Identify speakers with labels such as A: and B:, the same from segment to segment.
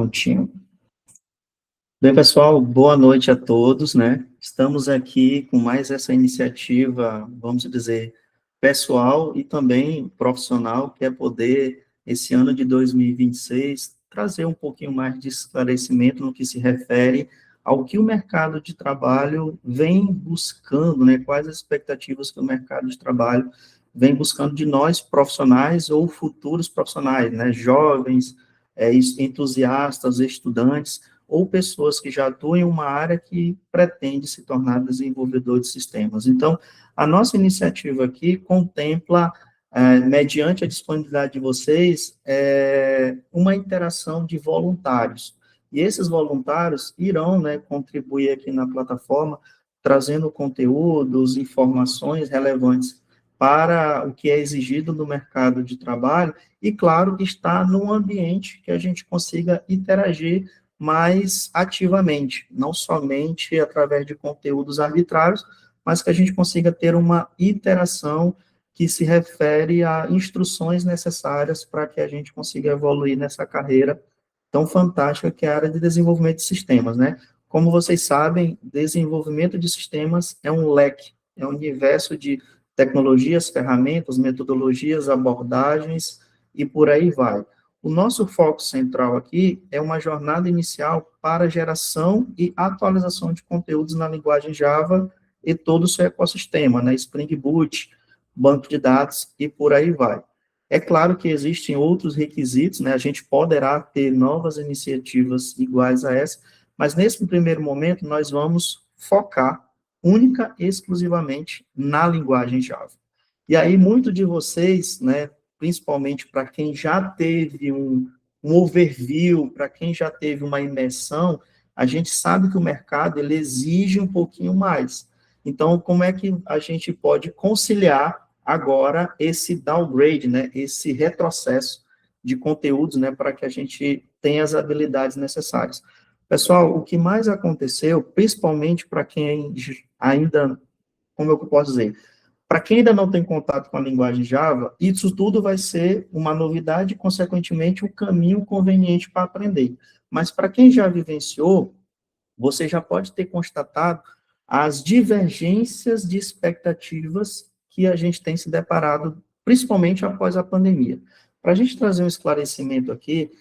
A: Prontinho. Bem, pessoal, boa noite a todos, né? Estamos aqui com mais essa iniciativa, vamos dizer, pessoal e também profissional, que é poder, esse ano de 2026, trazer um pouquinho mais de esclarecimento no que se refere ao que o mercado de trabalho vem buscando, né? Quais as expectativas que o mercado de trabalho vem buscando de nós, profissionais ou futuros profissionais, né? Jovens, entusiastas, estudantes, ou pessoas que já atuam em uma área que pretende se tornar desenvolvedor de sistemas. Então, a nossa iniciativa aqui contempla, mediante a disponibilidade de vocês, uma interação de voluntários. E esses voluntários irão, né, contribuir aqui na plataforma, trazendo conteúdos, informações relevantes para o que é exigido no mercado de trabalho, e, claro, estar num ambiente que a gente consiga interagir mais ativamente, não somente através de conteúdos arbitrários, mas que a gente consiga ter uma interação que se refere a instruções necessárias para que a gente consiga evoluir nessa carreira tão fantástica que é a área de desenvolvimento de sistemas, né? Como vocês sabem, desenvolvimento de sistemas é um leque, é um universo de tecnologias, ferramentas, metodologias, abordagens e por aí vai. O nosso foco central aqui é uma jornada inicial para geração e atualização de conteúdos na linguagem Java e todo o seu ecossistema, né? Spring Boot, banco de dados e por aí vai. É claro que existem outros requisitos, né? A gente poderá ter novas iniciativas iguais a essa, mas nesse primeiro momento nós vamos focar única e exclusivamente na linguagem Java. E aí, muito de vocês, né, principalmente para quem já teve um overview, para quem já teve uma imersão, a gente sabe que o mercado ele exige um pouquinho mais. Então, como é que a gente pode conciliar agora esse downgrade, né, esse retrocesso de conteúdos, né, para que a gente tenha as habilidades necessárias? Pessoal, o que mais aconteceu, principalmente para quem ainda, como eu posso dizer, para quem ainda não tem contato com a linguagem Java, isso tudo vai ser uma novidade e, consequentemente, um caminho conveniente para aprender. Mas para quem já vivenciou, você já pode ter constatado as divergências de expectativas que a gente tem se deparado, principalmente após a pandemia. Para a gente trazer um esclarecimento aqui,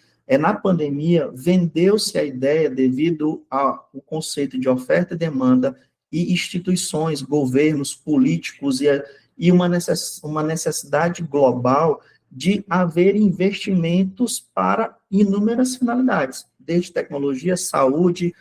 A: na pandemia, vendeu-se a ideia, devido ao conceito de oferta e demanda, e instituições, governos, políticos, e uma necessidade global de haver investimentos para inúmeras finalidades, desde tecnologia, saúde,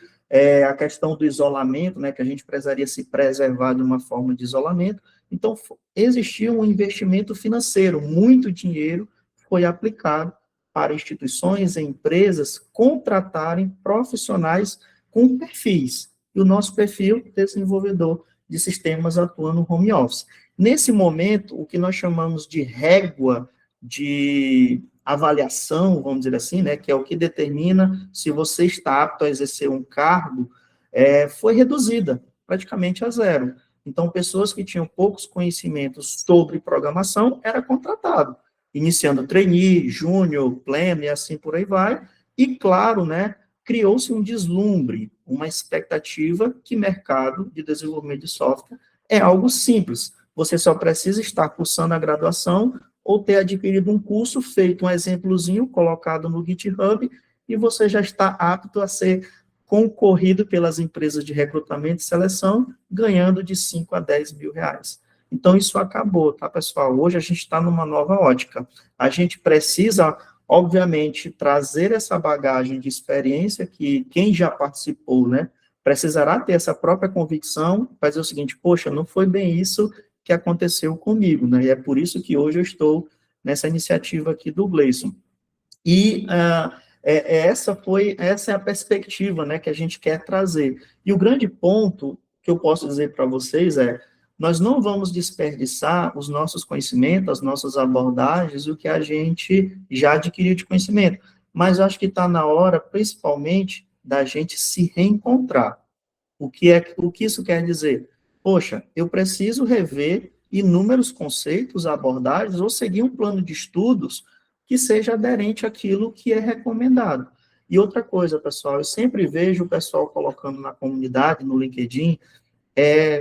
A: a questão do isolamento, né, que a gente precisaria se preservar de uma forma de isolamento. Então, existia um investimento financeiro, muito dinheiro foi aplicado para instituições e empresas contratarem profissionais com perfis. E o nosso perfil, desenvolvedor de sistemas atuando no home office. Nesse momento, o que nós chamamos de régua de avaliação, vamos dizer assim, né, que é o que determina se você está apto a exercer um cargo, foi reduzida praticamente a zero. Então, pessoas que tinham poucos conhecimentos sobre programação era contratado, iniciando trainee, júnior, pleno e assim por aí vai. E, claro, né, criou-se um deslumbre, uma expectativa que mercado de desenvolvimento de software é algo simples. Você só precisa estar cursando a graduação ou ter adquirido um curso, feito um exemplozinho, colocado no GitHub, e você já está apto a ser concorrido pelas empresas de recrutamento e seleção, ganhando de 5 a 10 mil reais. Então, isso acabou, tá, pessoal? Hoje a gente está numa nova ótica. A gente precisa, obviamente, trazer essa bagagem de experiência que quem já participou, né, precisará ter essa própria convicção, fazer o seguinte: poxa, não foi bem isso que aconteceu comigo, né, e é por isso que hoje eu estou nessa iniciativa aqui do Gleison. E essa é a perspectiva, né, que a gente quer trazer. E o grande ponto que eu posso dizer para vocês é: nós não vamos desperdiçar os nossos conhecimentos, as nossas abordagens, o que a gente já adquiriu de conhecimento. Mas eu acho que está na hora, principalmente, da gente se reencontrar. O que isso quer dizer? Poxa, eu preciso rever inúmeros conceitos, abordagens, ou seguir um plano de estudos que seja aderente àquilo que é recomendado. E outra coisa, pessoal, eu sempre vejo o pessoal colocando na comunidade, no LinkedIn,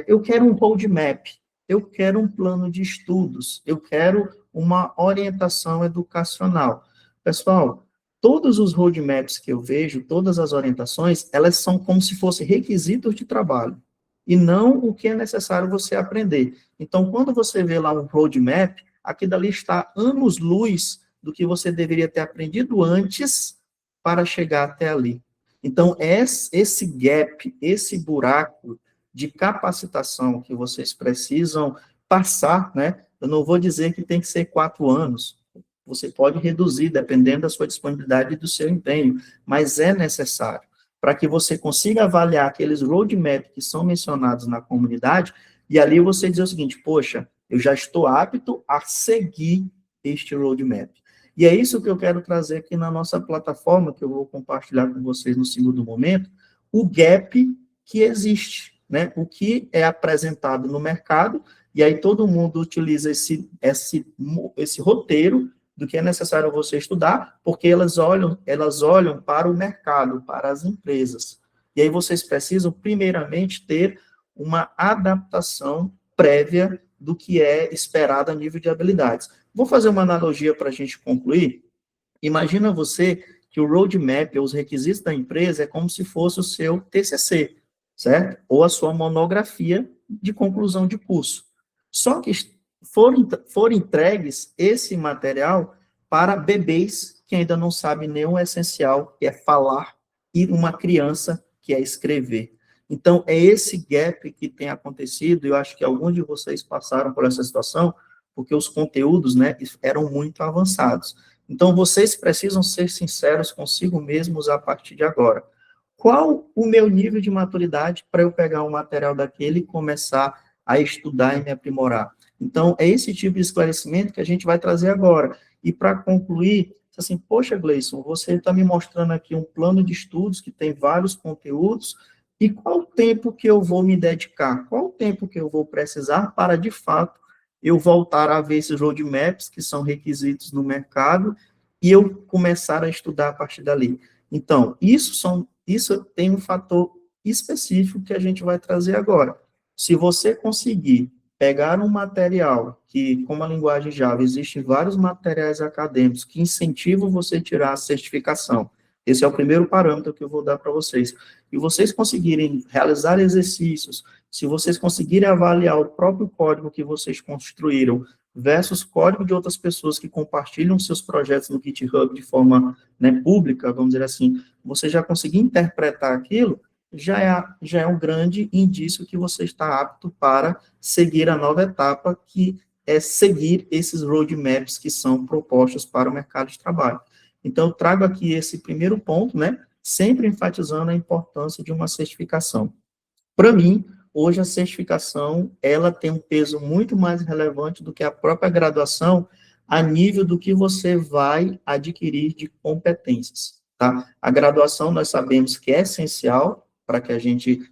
A: eu quero um roadmap, eu quero um plano de estudos, eu quero uma orientação educacional. Pessoal, todos os roadmaps que eu vejo, todas as orientações, elas são como se fossem requisitos de trabalho, e não o que é necessário você aprender. Então, quando você vê lá um roadmap, aqui dali está anos-luz do que você deveria ter aprendido antes para chegar até ali. Então, esse gap, esse buraco de capacitação que vocês precisam passar, né? Eu não vou dizer que tem que ser 4 anos, você pode reduzir, dependendo da sua disponibilidade e do seu empenho, mas é necessário, para que você consiga avaliar aqueles roadmaps que são mencionados na comunidade, e ali você dizer o seguinte, poxa, eu já estou apto a seguir este roadmap. E é isso que eu quero trazer aqui na nossa plataforma, que eu vou compartilhar com vocês no segundo momento, o gap que existe, né? O que é apresentado no mercado, e aí todo mundo utiliza esse roteiro do que é necessário você estudar, porque elas olham para o mercado, para as empresas. E aí vocês precisam, primeiramente, ter uma adaptação prévia do que é esperado a nível de habilidades. Vou fazer uma analogia para a gente concluir. Imagina você que o roadmap, ou os requisitos da empresa, é como se fosse o seu TCC, certo? Ou a sua monografia de conclusão de curso. Só que foram entregues esse material para bebês que ainda não sabem nem o essencial, que é falar, e uma criança que é escrever. Então, é esse gap que tem acontecido, e eu acho que alguns de vocês passaram por essa situação, porque os conteúdos, né, eram muito avançados. Então, vocês precisam ser sinceros consigo mesmos a partir de agora. Qual o meu nível de maturidade para eu pegar um material daquele e começar a estudar e me aprimorar? Então, é esse tipo de esclarecimento que a gente vai trazer agora. E para concluir, assim, poxa, Gleison, você está me mostrando aqui um plano de estudos que tem vários conteúdos, e qual o tempo que eu vou me dedicar? Qual o tempo que eu vou precisar para, de fato, eu voltar a ver esses roadmaps, que são requisitos no mercado, e eu começar a estudar a partir dali? Então, isso tem um fator específico que a gente vai trazer agora. Se você conseguir pegar um material que, como a linguagem Java, existem vários materiais acadêmicos que incentivam você a tirar a certificação. Esse é o primeiro parâmetro que eu vou dar para vocês. E vocês conseguirem realizar exercícios, se vocês conseguirem avaliar o próprio código que vocês construíram versus código de outras pessoas que compartilham seus projetos no GitHub de forma, né, pública, vamos dizer assim, você já conseguir interpretar aquilo, já é um grande indício que você está apto para seguir a nova etapa, que é seguir esses roadmaps que são propostos para o mercado de trabalho. Então, eu trago aqui esse primeiro ponto, né, sempre enfatizando a importância de uma certificação. Para mim, hoje a certificação, ela tem um peso muito mais relevante do que a própria graduação, a nível do que você vai adquirir de competências, tá? A graduação, nós sabemos que é essencial para que a gente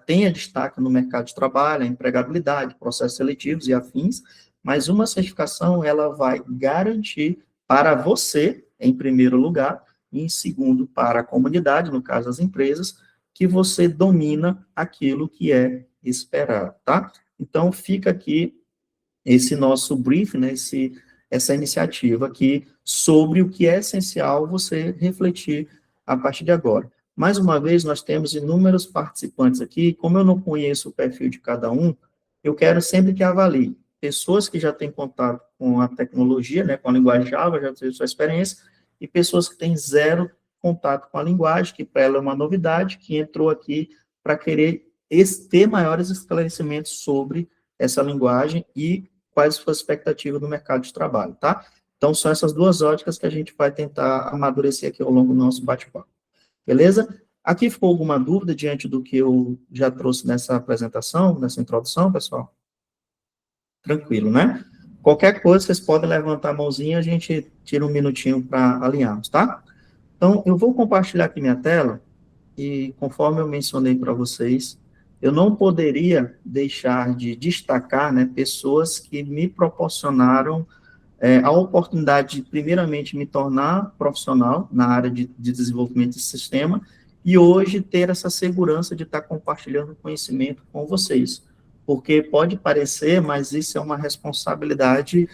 A: tenha destaque no mercado de trabalho, a empregabilidade, processos seletivos e afins, mas uma certificação, ela vai garantir para você, em primeiro lugar, e em segundo, para a comunidade, no caso as empresas, que você domina aquilo que é esperado, tá? Então, fica aqui esse nosso brief, né, essa iniciativa aqui, sobre o que é essencial você refletir a partir de agora. Mais uma vez, nós temos inúmeros participantes aqui, como eu não conheço o perfil de cada um, eu quero sempre que avalie pessoas que já têm contato com a tecnologia, né, com a linguagem Java, já teve sua experiência, e pessoas que têm zero contato com a linguagem, que para ela é uma novidade, que entrou aqui para querer ter maiores esclarecimentos sobre essa linguagem e quais suas expectativas no mercado de trabalho, tá? Então, são essas duas óticas que a gente vai tentar amadurecer aqui ao longo do nosso bate-papo. Beleza? Aqui ficou alguma dúvida diante do que eu já trouxe nessa apresentação, nessa introdução, pessoal? Tranquilo, né? Qualquer coisa, vocês podem levantar a mãozinha, a gente tira um minutinho para alinharmos, tá? Então, eu vou compartilhar aqui minha tela, e conforme eu mencionei para vocês, eu não poderia deixar de destacar, né, pessoas que me proporcionaram a oportunidade de, primeiramente, me tornar profissional na área de desenvolvimento de sistema e hoje ter essa segurança de estar compartilhando conhecimento com vocês. Porque pode parecer, mas isso é uma responsabilidade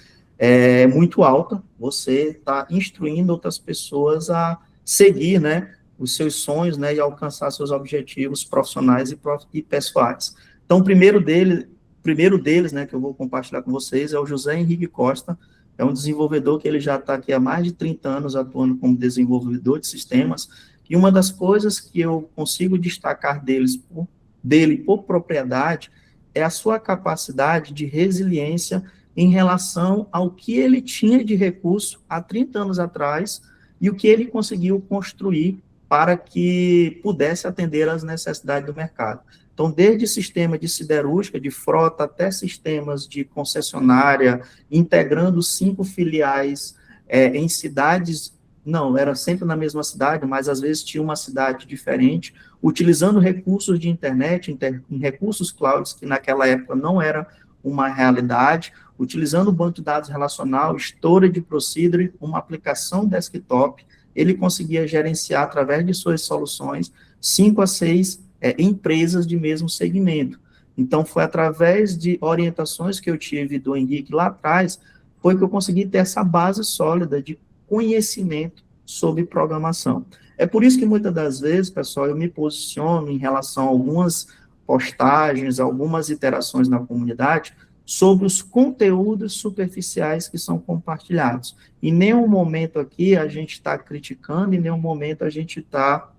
A: muito alta, você está instruindo outras pessoas a seguir, né, os seus sonhos, né, e alcançar seus objetivos profissionais e pessoais. Então, o primeiro deles, né, que eu vou compartilhar com vocês é o José Henrique Costa. É um desenvolvedor que ele já está aqui há mais de 30 anos atuando como desenvolvedor de sistemas, e uma das coisas que eu consigo destacar dele por propriedade é a sua capacidade de resiliência em relação ao que ele tinha de recurso há 30 anos atrás e o que ele conseguiu construir para que pudesse atender às necessidades do mercado. Então, desde sistema de siderúrgica, de frota, até sistemas de concessionária, integrando 5 filiais em cidades, não, era sempre na mesma cidade, mas às vezes tinha uma cidade diferente, utilizando recursos de internet, recursos clouds, que naquela época não era uma realidade, utilizando o banco de dados relacional, storage procedure, uma aplicação desktop, ele conseguia gerenciar, através de suas soluções, 5 a 6 empresas de mesmo segmento. Então, foi através de orientações que eu tive do Henrique lá atrás, foi que eu consegui ter essa base sólida de conhecimento sobre programação. É por isso que muitas das vezes, pessoal, eu me posiciono em relação a algumas postagens, algumas interações na comunidade, sobre os conteúdos superficiais que são compartilhados. Em nenhum momento aqui a gente está criticando, em nenhum momento a gente está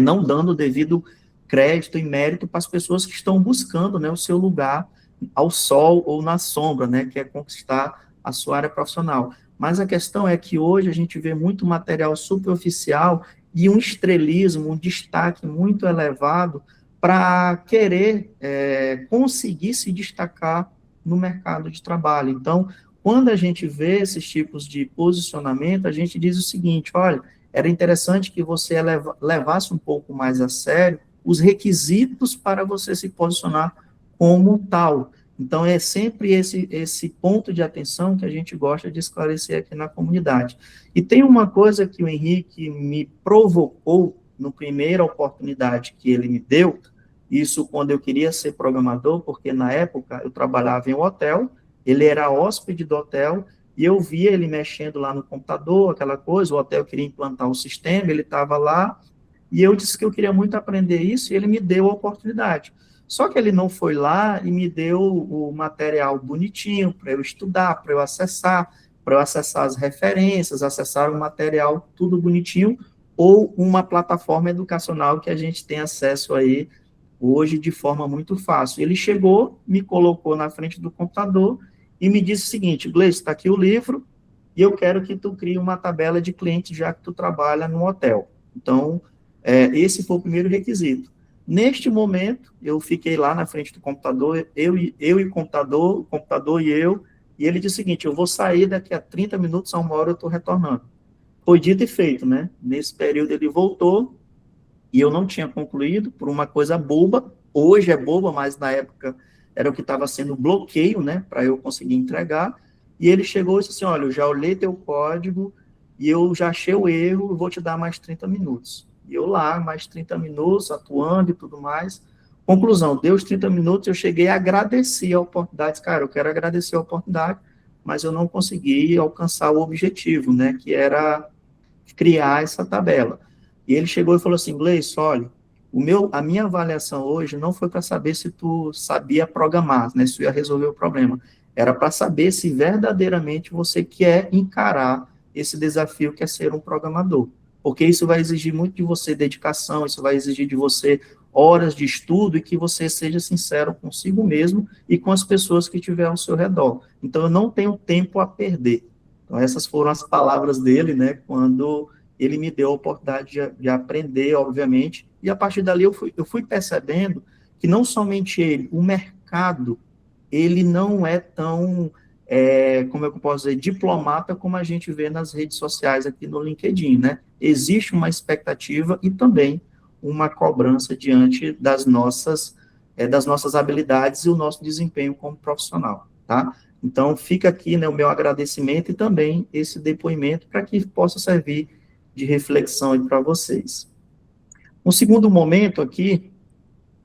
A: não dando o devido crédito e mérito para as pessoas que estão buscando, né, o seu lugar ao sol ou na sombra, né, que é conquistar a sua área profissional. Mas a questão é que hoje a gente vê muito material superficial e um estrelismo, um destaque muito elevado para querer conseguir se destacar no mercado de trabalho. Então, quando a gente vê esses tipos de posicionamento, a gente diz o seguinte: olha, era interessante que você levasse um pouco mais a sério os requisitos para você se posicionar como tal. Então, é sempre esse ponto de atenção que a gente gosta de esclarecer aqui na comunidade. E tem uma coisa que o Henrique me provocou na primeira oportunidade que ele me deu, isso quando eu queria ser programador, porque na época eu trabalhava em um hotel, ele era hóspede do hotel, e eu via ele mexendo lá no computador, aquela coisa, o hotel queria implantar um sistema, ele estava lá, e eu disse que eu queria muito aprender isso, e ele me deu a oportunidade. Só que ele não foi lá e me deu o material bonitinho para eu estudar, para eu acessar as referências, acessar o material tudo bonitinho, ou uma plataforma educacional que a gente tem acesso aí hoje de forma muito fácil. Ele chegou, me colocou na frente do computador e me disse o seguinte: Gleice, está aqui o livro e eu quero que tu crie uma tabela de clientes, já que tu trabalha no hotel. Então, esse foi o primeiro requisito. Neste momento, eu fiquei lá na frente do computador, eu e o computador e eu, e ele disse o seguinte: eu vou sair daqui a 30 minutos, a 1 hora eu estou retornando. Foi dito e feito, né? Nesse período ele voltou, e eu não tinha concluído por uma coisa boba, hoje é boba, mas na época era o que estava sendo bloqueio, né, para eu conseguir entregar, e ele chegou e disse assim: olha, eu já olhei teu código, e eu já achei o erro, vou te dar mais 30 minutos. E eu lá, mais 30 minutos, atuando e tudo mais. Conclusão, deu os 30 minutos, eu cheguei a agradecer a oportunidade, cara, eu quero agradecer a oportunidade, mas eu não consegui alcançar o objetivo, né, que era criar essa tabela. E ele chegou e falou assim: Gleice, olha, a minha avaliação hoje não foi para saber se tu sabia programar, né, se tu ia resolver o problema. Era para saber se verdadeiramente você quer encarar esse desafio que é ser um programador. Porque isso vai exigir muito de você dedicação, isso vai exigir de você horas de estudo e que você seja sincero consigo mesmo e com as pessoas que estiver ao seu redor. Então, eu não tenho tempo a perder. Então, essas foram as palavras dele, né, quando ele me deu a oportunidade de aprender, obviamente, e a partir dali eu fui percebendo que não somente ele, o mercado, ele não é tão, como eu posso dizer, diplomata como a gente vê nas redes sociais aqui no LinkedIn, né? Existe uma expectativa e também uma cobrança diante das nossas habilidades e o nosso desempenho como profissional, tá? Então, fica aqui, né, o meu agradecimento e também esse depoimento para que possa servir de reflexão para vocês. Um segundo momento aqui,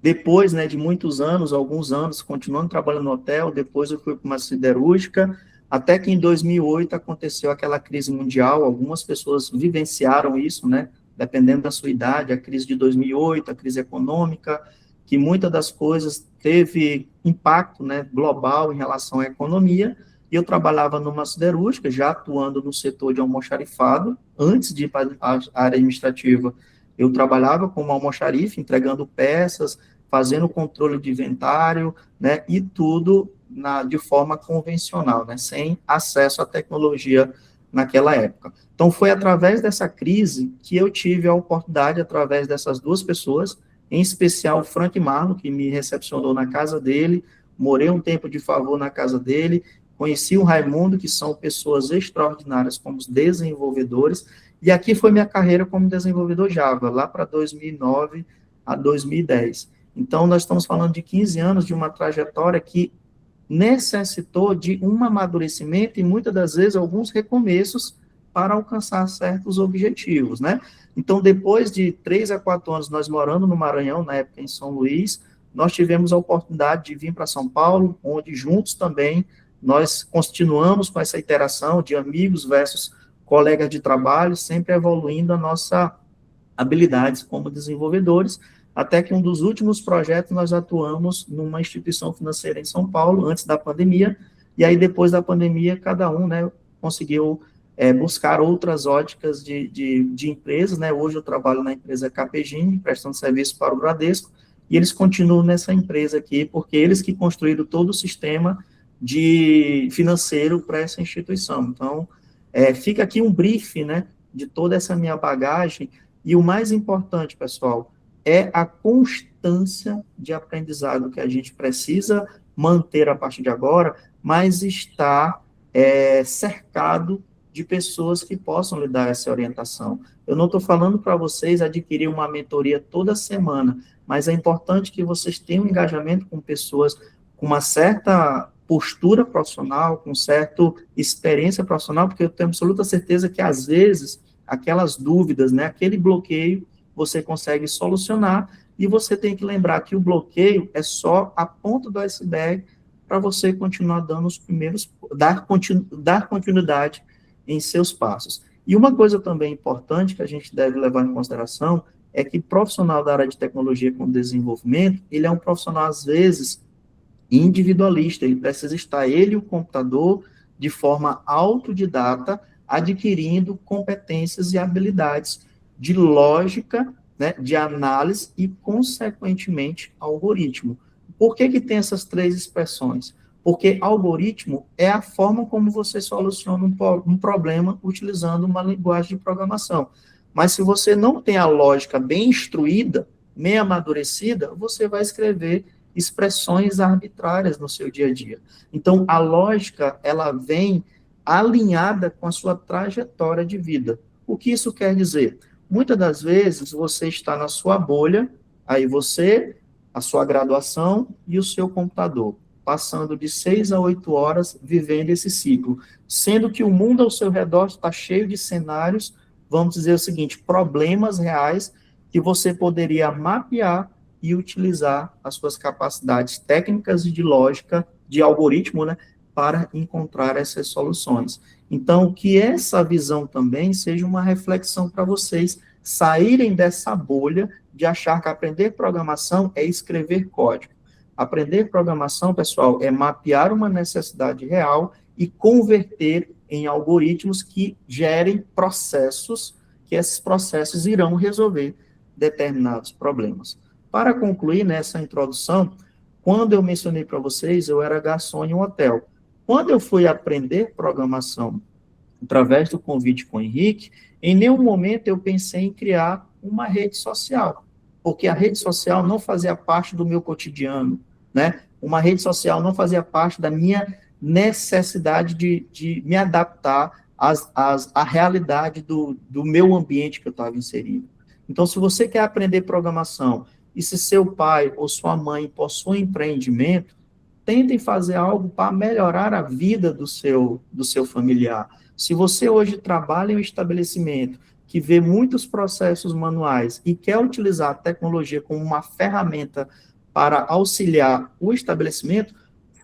A: depois, né, de muitos anos, alguns anos, continuando trabalhando no hotel, depois eu fui para uma siderúrgica, até que em 2008 aconteceu aquela crise mundial, algumas pessoas vivenciaram isso, né, dependendo da sua idade, a crise de 2008, a crise econômica, que muitas das coisas teve impacto, né, global em relação à economia, e eu trabalhava numa siderúrgica, já atuando no setor de almoxarifado, antes de ir para a área administrativa, eu trabalhava como almoxarife, entregando peças, fazendo controle de inventário, né, e tudo de forma convencional, né, sem acesso à tecnologia naquela época. Então, foi através dessa crise que eu tive a oportunidade, através dessas duas pessoas, em especial o Frank Marlon, que me recepcionou na casa dele, morei um tempo de favor na casa dele, conheci o Raimundo, que são pessoas extraordinárias como os desenvolvedores, e aqui foi minha carreira como desenvolvedor Java, lá para 2009 a 2010. Então, nós estamos falando de 15 anos de uma trajetória que necessitou de um amadurecimento e, muitas das vezes, alguns recomeços para alcançar certos objetivos, né? Então, depois de 3 a 4 anos nós morando no Maranhão, na época em São Luís, nós tivemos a oportunidade de vir para São Paulo, onde juntos também nós continuamos com essa interação de amigos versus colegas de trabalho, sempre evoluindo a nossa habilidades como desenvolvedores, até que um dos últimos projetos nós atuamos numa instituição financeira em São Paulo, antes da pandemia, e aí depois da pandemia, cada um, né, conseguiu buscar outras óticas de empresas, né, hoje eu trabalho na empresa Capegini, prestando serviço para o Bradesco, e eles continuam nessa empresa aqui, porque eles que construíram todo o sistema financeiro para essa instituição. Então, fica aqui um brief, né, de toda essa minha bagagem, e o mais importante, pessoal, é a constância de aprendizado que a gente precisa manter a partir de agora, mas estar cercado de pessoas que possam lhe dar essa orientação. Eu não estou falando para vocês adquirir uma mentoria toda semana, mas é importante que vocês tenham um engajamento com pessoas com uma certa postura profissional, com certa experiência profissional, porque eu tenho absoluta certeza que, às vezes, aquelas dúvidas, né, aquele bloqueio, você consegue solucionar, e você tem que lembrar que o bloqueio é só a ponta do iceberg para você continuar dando os primeiros, dar continuidade em seus passos. E uma coisa também importante que a gente deve levar em consideração é que profissional da área de tecnologia com desenvolvimento, ele é um profissional, às vezes, individualista, ele precisa estar, ele e o computador, de forma autodidata, adquirindo competências e habilidades de lógica, né, de análise e, consequentemente, algoritmo. Por que tem essas três expressões? Porque algoritmo é a forma como você soluciona um problema utilizando uma linguagem de programação. Mas se você não tem a lógica bem instruída, bem amadurecida, você vai escrever expressões arbitrárias no seu dia a dia. Então, a lógica, ela vem alinhada com a sua trajetória de vida. O que isso quer dizer? Muitas das vezes, você está na sua bolha, aí você, a sua graduação e o seu computador, passando de 6 a 8 horas vivendo esse ciclo, sendo que o mundo ao seu redor está cheio de cenários, vamos dizer o seguinte, problemas reais que você poderia mapear e utilizar as suas capacidades técnicas e de lógica, de algoritmo, né, para encontrar essas soluções. Então, que essa visão também seja uma reflexão para vocês saírem dessa bolha de achar que aprender programação é escrever código. Aprender programação, pessoal, é mapear uma necessidade real e converter em algoritmos que gerem processos, que esses processos irão resolver determinados problemas. Para concluir nessa introdução, quando eu mencionei para vocês, eu era garçom em um hotel. Quando eu fui aprender programação através do convite com o Henrique, em nenhum momento eu pensei em criar uma rede social, porque a rede social não fazia parte do meu cotidiano, né? Uma rede social não fazia parte da minha necessidade de me adaptar à realidade do meu ambiente que eu estava inserido. Então, se você quer aprender programação, e se seu pai ou sua mãe possuem empreendimento, tentem fazer algo para melhorar a vida do seu familiar. Se você hoje trabalha em um estabelecimento que vê muitos processos manuais e quer utilizar a tecnologia como uma ferramenta para auxiliar o estabelecimento,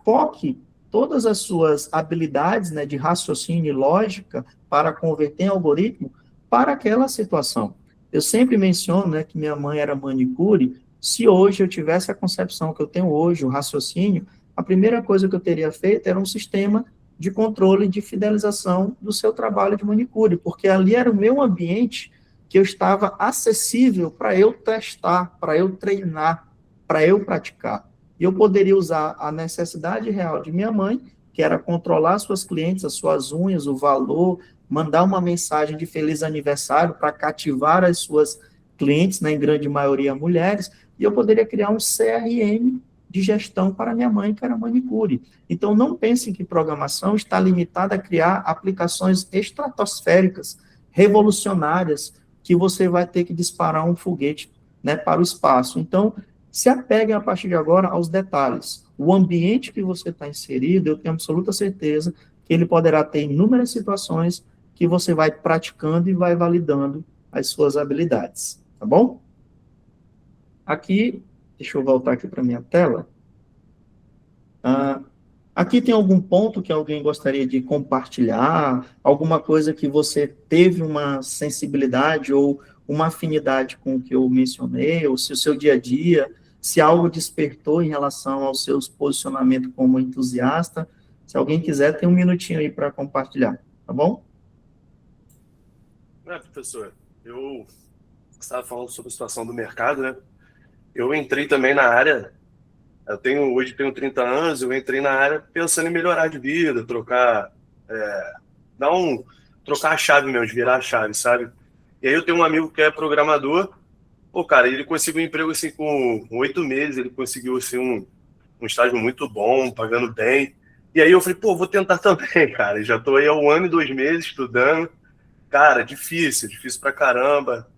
A: foque todas as suas habilidades, né, de raciocínio e lógica para converter em algoritmo para aquela situação. Eu sempre menciono, né, que minha mãe era manicure. Se hoje eu tivesse a concepção que eu tenho hoje, o raciocínio, a primeira coisa que eu teria feito era um sistema de controle de fidelização do seu trabalho de manicure, porque ali era o meu ambiente que eu estava acessível para eu testar, para eu treinar, para eu praticar. E eu poderia usar a necessidade real de minha mãe, que era controlar suas clientes, as suas unhas, o valor, mandar uma mensagem de feliz aniversário para cativar as suas clientes, né, em grande maioria mulheres, e eu poderia criar um CRM de gestão para minha mãe, que era manicure. Então, não pensem que programação está limitada a criar aplicações estratosféricas, revolucionárias, que você vai ter que disparar um foguete, né, para o espaço. Então, se apeguem a partir de agora aos detalhes. O ambiente que você está inserido, eu tenho absoluta certeza que ele poderá ter inúmeras situações que você vai praticando e vai validando as suas habilidades, tá bom? Aqui, deixa eu voltar aqui para a minha tela. Aqui tem algum ponto que alguém gostaria de compartilhar? Alguma coisa que você teve uma sensibilidade ou uma afinidade com o que eu mencionei, ou se o seu dia a dia, se algo despertou em relação ao seu posicionamento como entusiasta? Se alguém quiser, tem um minutinho aí para compartilhar, tá bom?
B: Professor, eu estava falando sobre a situação do mercado, né? Eu entrei também na área, hoje tenho 30 anos, eu entrei na área pensando em melhorar de vida, dar um, trocar a chave mesmo, virar a chave, sabe? E aí eu tenho um amigo que é programador, pô, cara, ele conseguiu um emprego assim com 8 meses, ele conseguiu assim um estágio muito bom, pagando bem. E aí eu falei, pô, vou tentar também, cara. Já tô aí há 1 ano e 2 meses estudando. Cara, difícil pra caramba,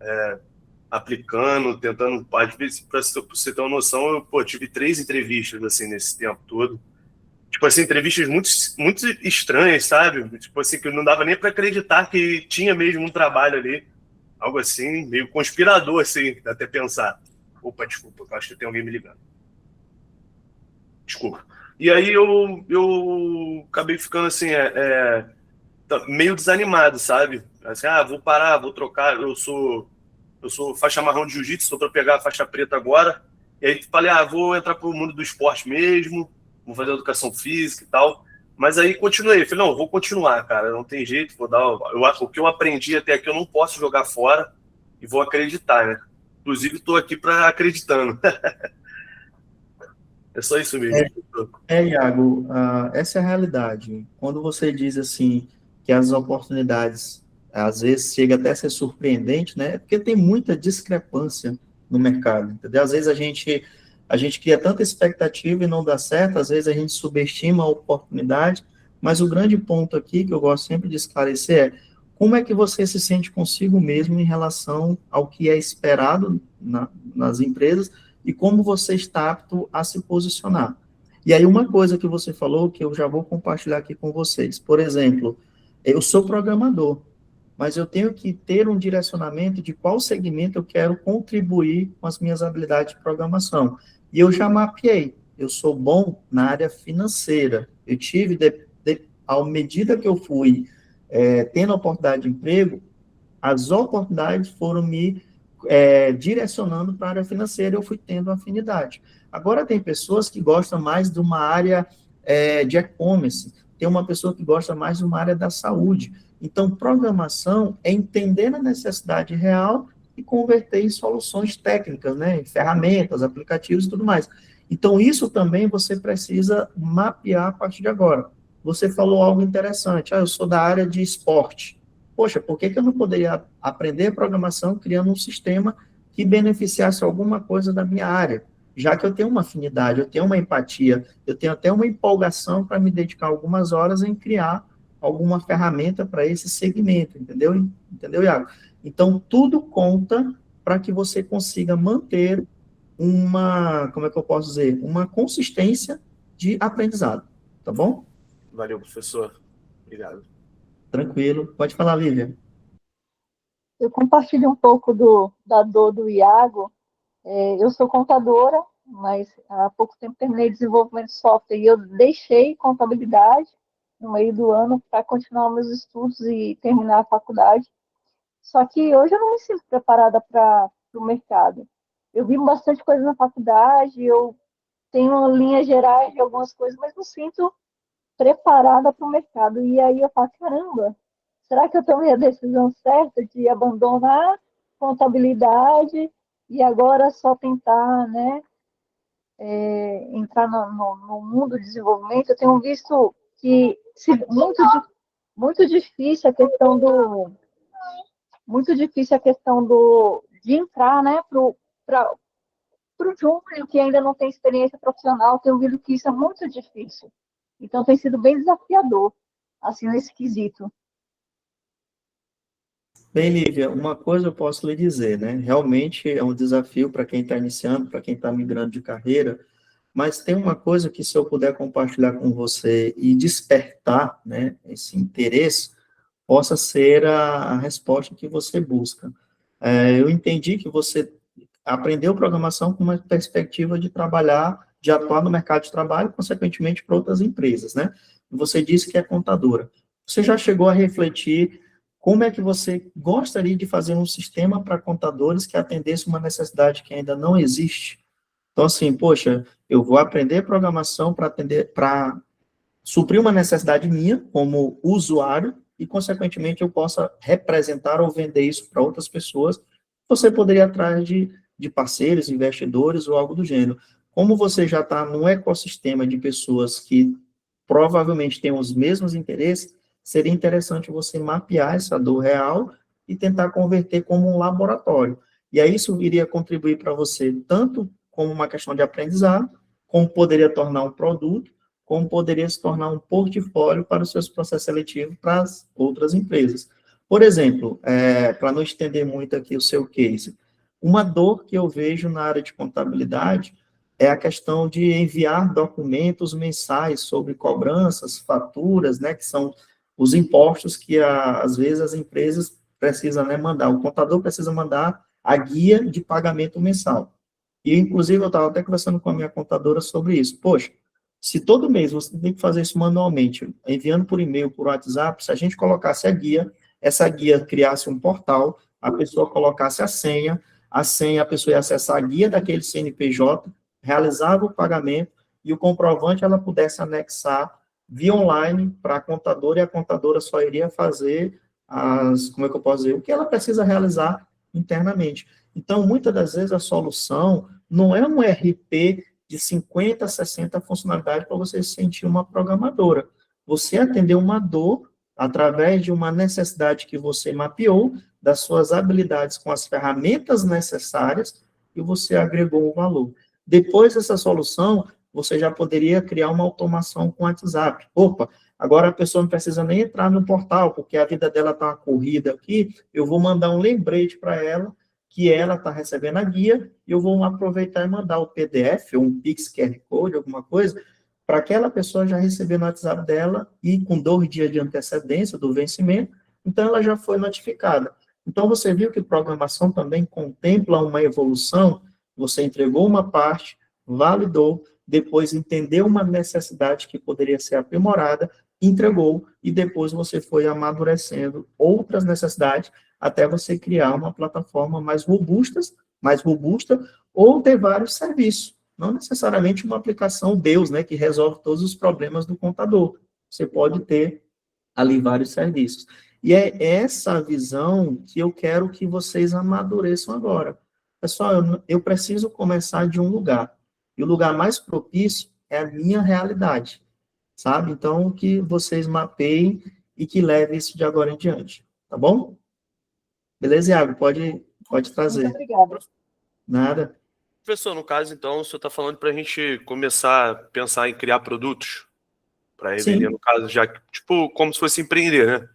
B: aplicando, tentando, às vezes, pra você ter uma noção, eu, pô, tive 3 entrevistas, assim, nesse tempo todo. Tipo assim, entrevistas muito, muito estranhas, sabe? Tipo assim, que não dava nem pra acreditar que tinha mesmo um trabalho ali. Algo assim, meio conspirador, assim, dá até pensar. Opa, desculpa, eu acho que tem alguém me ligando. Desculpa. E aí eu acabei ficando assim, meio desanimado, sabe? Assim, vou parar, vou trocar. Eu sou faixa marrom de jiu-jitsu, estou para pegar a faixa preta agora. E aí falei, vou entrar pro mundo do esporte mesmo, vou fazer educação física e tal. Mas aí continuei, falei, não, vou continuar, cara, não tem jeito, vou dar. O que eu aprendi até aqui eu não posso jogar fora e vou acreditar, né? Inclusive, estou aqui para acreditando. É só isso mesmo.
A: Iago, essa é a realidade. Quando você diz assim que as oportunidades às vezes chega até a ser surpreendente, né? É porque tem muita discrepância no mercado, entendeu? Às vezes a gente cria tanta expectativa e não dá certo, às vezes a gente subestima a oportunidade, mas o grande ponto aqui que eu gosto sempre de esclarecer é como é que você se sente consigo mesmo em relação ao que é esperado nas empresas e como você está apto a se posicionar. E aí, uma coisa que você falou, que eu já vou compartilhar aqui com vocês. Por exemplo, eu sou programador, mas eu tenho que ter um direcionamento de qual segmento eu quero contribuir com as minhas habilidades de programação. E eu já mapeei. Eu sou bom na área financeira. Eu tive, à medida que eu fui tendo oportunidade de emprego, as oportunidades foram me direcionando para a área financeira, eu fui tendo afinidade. Agora, tem pessoas que gostam mais de uma área de e-commerce, tem uma pessoa que gosta mais de uma área da saúde. Então, programação é entender a necessidade real e converter em soluções técnicas, né, em ferramentas, aplicativos e tudo mais. Então, isso também você precisa mapear a partir de agora. Você falou algo interessante, eu sou da área de esporte. Poxa, por que eu não poderia aprender programação criando um sistema que beneficiasse alguma coisa da minha área? Já que eu tenho uma afinidade, eu tenho uma empatia, eu tenho até uma empolgação para me dedicar algumas horas em criar alguma ferramenta para esse segmento, entendeu? Entendeu, Iago? Então, tudo conta para que você consiga manter uma, como é que eu posso dizer, uma consistência de aprendizado, tá bom?
B: Valeu, professor. Obrigado.
A: Tranquilo. Pode falar, Lívia.
C: Eu compartilho um pouco da dor do Iago. Eu sou contadora, mas há pouco tempo terminei desenvolvimento de software e eu deixei contabilidade no meio do ano para continuar meus estudos e terminar a faculdade. Só que hoje eu não me sinto preparada para o mercado. Eu vi bastante coisa na faculdade, eu tenho linhas gerais de algumas coisas, mas não sinto preparada para o mercado. E aí eu falo, caramba, será que eu tomei a decisão certa de abandonar contabilidade e agora só tentar, né, entrar no mundo do desenvolvimento? Eu tenho visto que muito difícil a questão de entrar, né, para o júnior que ainda não tem experiência profissional. Tenho visto que isso é muito difícil. Então tem sido bem desafiador, assim, nesse quesito.
A: Bem, Lívia, uma coisa eu posso lhe dizer, né? Realmente é um desafio para quem está iniciando, para quem está migrando de carreira, mas tem uma coisa que se eu puder compartilhar com você e despertar, né, esse interesse, possa ser a resposta que você busca. Eu entendi que você aprendeu programação com uma perspectiva de trabalhar, de atuar no mercado de trabalho, consequentemente para outras empresas, né? Você disse que é contadora. Você já chegou a refletir como é que você gostaria de fazer um sistema para contadores que atendesse uma necessidade que ainda não existe? Então, assim, poxa, eu vou aprender programação para atender, para suprir uma necessidade minha como usuário e, consequentemente, eu possa representar ou vender isso para outras pessoas. Você poderia ir atrás de parceiros, investidores ou algo do gênero. Como você já está num ecossistema de pessoas que provavelmente têm os mesmos interesses, seria interessante você mapear essa dor real e tentar converter como um laboratório. E aí isso iria contribuir para você tanto como uma questão de aprendizado, como poderia tornar um produto, como poderia se tornar um portfólio para os seus processos seletivos para as outras empresas. Por exemplo, para não estender muito aqui o seu case, uma dor que eu vejo na área de contabilidade é a questão de enviar documentos mensais sobre cobranças, faturas, né, que são os impostos que, às vezes, as empresas precisam, né, mandar. O contador precisa mandar a guia de pagamento mensal. E, inclusive, eu estava até conversando com a minha contadora sobre isso. Poxa, se todo mês você tem que fazer isso manualmente, enviando por e-mail, por WhatsApp, se a gente colocasse a guia, essa guia criasse um portal, a pessoa colocasse a senha a pessoa ia acessar a guia daquele CNPJ, realizava o pagamento e o comprovante ela pudesse anexar via online para a contadora e a contadora só iria fazer como é que eu posso dizer, o que ela precisa realizar internamente. Então, muitas das vezes a solução não é um RP de 50, 60 funcionalidades para você se sentir uma programadora. Você atender uma dor através de uma necessidade que você mapeou, das suas habilidades com as ferramentas necessárias, e você agregou um valor. Depois dessa solução, você já poderia criar uma automação com o WhatsApp. Opa, agora a pessoa não precisa nem entrar no portal, porque a vida dela está corrida aqui, eu vou mandar um lembrete para ela, que ela está recebendo a guia, e eu vou aproveitar e mandar o PDF, ou um Pix QR Code, alguma coisa, para aquela pessoa já receber no WhatsApp dela, e com 2 dias de antecedência do vencimento, então ela já foi notificada. Então, você viu que programação também contempla uma evolução, você entregou uma parte, validou, depois entendeu uma necessidade que poderia ser aprimorada, entregou, e depois você foi amadurecendo outras necessidades, até você criar uma plataforma mais robusta, ou ter vários serviços. Não necessariamente uma aplicação Deus, né, que resolve todos os problemas do contador. Você pode ter ali vários serviços. E é essa visão que eu quero que vocês amadureçam agora. Pessoal, eu preciso começar de um lugar. E o lugar mais propício é a minha realidade, sabe? Então, que vocês mapeiem e que levem isso de agora em diante, tá bom? Beleza, Iago? Pode trazer.
C: Muito obrigada.
A: Nada.
B: Professor, no caso, então, o senhor está falando para a gente começar a pensar em criar produtos para revender, no caso, já, tipo, como se fosse empreender, né?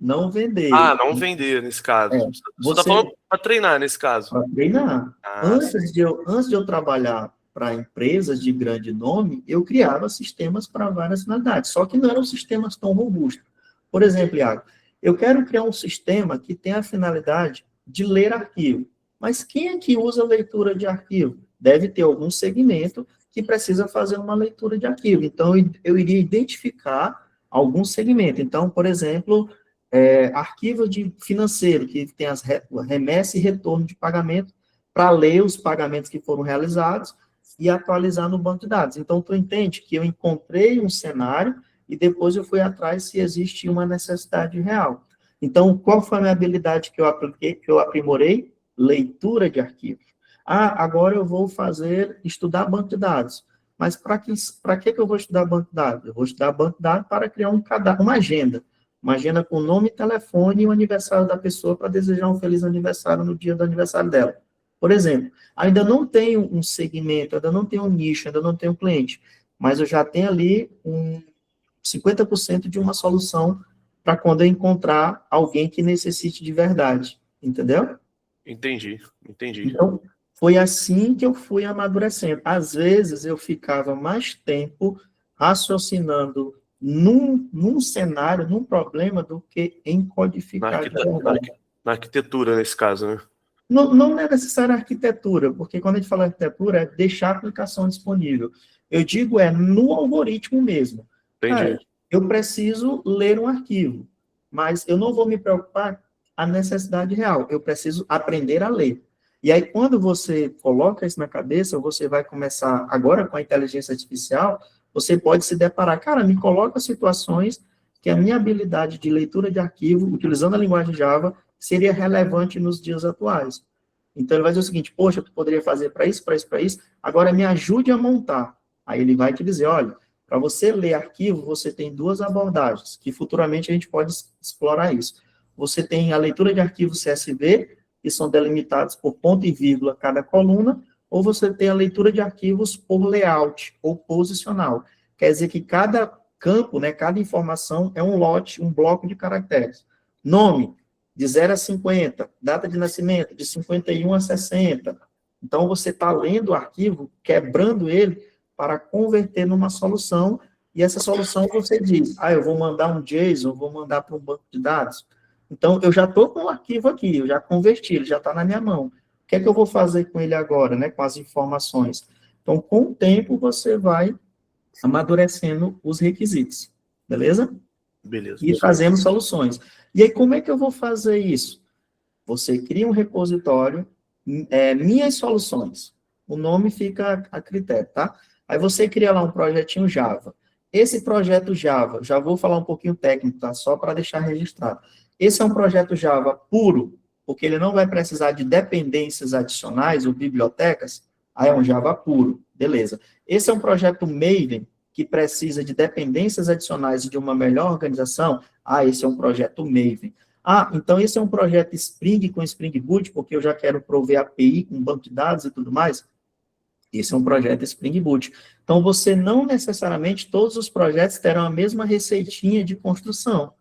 A: Não vender.
B: Ah, não vender, nesse caso. Você está falando para treinar, nesse caso.
A: Para treinar.
B: Ah,
A: Antes de eu trabalhar para empresas de grande nome, eu criava sistemas para várias finalidades, só que não eram sistemas tão robustos. Por exemplo, Iago, eu quero criar um sistema que tenha a finalidade de ler arquivo. Mas quem é que usa leitura de arquivo? Deve ter algum segmento que precisa fazer uma leitura de arquivo. Então, eu iria identificar algum segmento. Então, por exemplo, arquivo de financeiro, que tem as remessa e retorno de pagamento, para ler os pagamentos que foram realizados e atualizar no banco de dados. Então, tu entende que eu encontrei um cenário e depois eu fui atrás se existe uma necessidade real. Então, qual foi a minha habilidade que eu apliquei, que eu aprimorei? Leitura de arquivos. Ah, agora eu vou estudar banco de dados. Mas para que eu vou estudar banco de dados? Eu vou estudar banco de dados para criar uma agenda. Uma agenda com nome, telefone e o aniversário da pessoa para desejar um feliz aniversário no dia do aniversário dela. Por exemplo, ainda não tenho um segmento, ainda não tenho um nicho, ainda não tenho um cliente, mas eu já tenho ali 50% de uma solução para quando eu encontrar alguém que necessite de verdade, entendeu?
B: Entendi.
A: Então, foi assim que eu fui amadurecendo. Às vezes, eu ficava mais tempo raciocinando num cenário, num problema, do que em codificar de verdade.
B: Na arquitetura, nesse caso, né?
A: Não é necessário arquitetura, porque quando a gente fala arquitetura, é deixar a aplicação disponível. Eu digo no algoritmo mesmo. Cara, eu preciso ler um arquivo, mas eu não vou me preocupar com a necessidade real. Eu preciso aprender a ler. E aí, quando você coloca isso na cabeça, você vai começar, agora com a inteligência artificial, você pode se deparar, cara, me coloca situações que a minha habilidade de leitura de arquivo, utilizando a linguagem Java, seria relevante nos dias atuais. Então, ele vai dizer o seguinte, poxa, tu poderia fazer para isso, agora me ajude a montar. Aí ele vai te dizer, olha, para você ler arquivo, você tem duas abordagens, que futuramente a gente pode explorar isso. Você tem a leitura de arquivos CSV, que são delimitados por ponto e vírgula cada coluna, ou você tem a leitura de arquivos por layout, ou posicional. Quer dizer que cada campo, né, cada informação é um lote, um bloco de caracteres. Nome, de 0 a 50, data de nascimento, de 51 a 60. Então, você está lendo o arquivo, quebrando ele, para converter numa solução, e essa solução você diz, eu vou mandar um JSON, vou mandar para um banco de dados. Então, eu já estou com o arquivo aqui, eu já converti, ele já está na minha mão. O que é que eu vou fazer com ele agora, né, com as informações? Então, com o tempo, você vai amadurecendo os requisitos, beleza?
B: Beleza.
A: E trazendo soluções. E aí, como é que eu vou fazer isso? Você cria um repositório, minhas soluções. O nome fica a critério, tá? Aí você cria lá um projetinho Java. Esse projeto Java, já vou falar um pouquinho técnico, tá? Só para deixar registrado. Esse é um projeto Java puro, porque ele não vai precisar de dependências adicionais ou bibliotecas. Aí é um Java puro, beleza. Esse é um projeto Maven, que precisa de dependências adicionais e de uma melhor organização. Esse é um projeto Maven. Então esse é um projeto Spring com Spring Boot, porque eu já quero prover API com banco de dados e tudo mais. Esse é um projeto Spring Boot. Então, você não necessariamente, todos os projetos terão a mesma receitinha de construção.